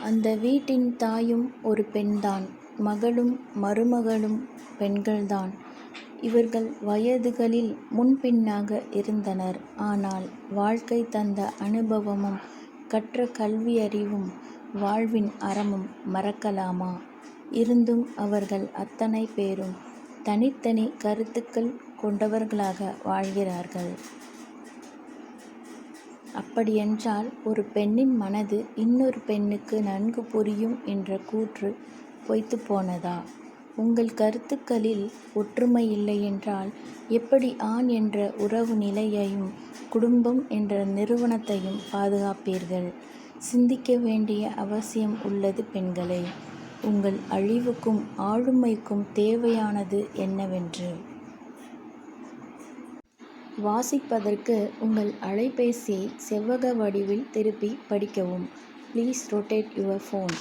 அந்த வீட்டின் தாயும் ஒரு பெண்தான். மகளும் மருமகளும் பெண்கள்தான். இவர்கள் வயதுகளில் முன்பின்னாக இருந்தனர். ஆனால் வாழ்க்கை தந்த அனுபவமும் கற்ற கல்வியறிவும் வாழ்வின் அறமும் மறக்கலாமா? இருந்தும் அவர்கள் அத்தனை பேரும் தனித்தனி கருத்துக்கள் கொண்டவர்களாக வாழ்கிறார்கள். அப்படியென்றால் ஒரு பெண்ணின் மனது இன்னொரு பெண்ணுக்கு நன்கு புரியும் என்ற கூற்று பொய்த்துப் போனதா? உங்கள் கருத்துக்களில் ஒற்றுமை இல்லையென்றால் எப்படி ஆண் என்ற உறவு நிலையையும் குடும்பம் என்ற நிறுவனத்தையும் பாதுகாப்பீர்கள்? சிந்திக்க வேண்டிய அவசியம் உள்ளது பெண்களே. உங்கள் அழிவுக்கும் ஆளுமைக்கும் தேவையானது என்னவென்று வாசிப்பதற்கு உங்கள் அலைபேசியை செவ்வக வடிவில் திருப்பி படிக்கவும். Please rotate your phone.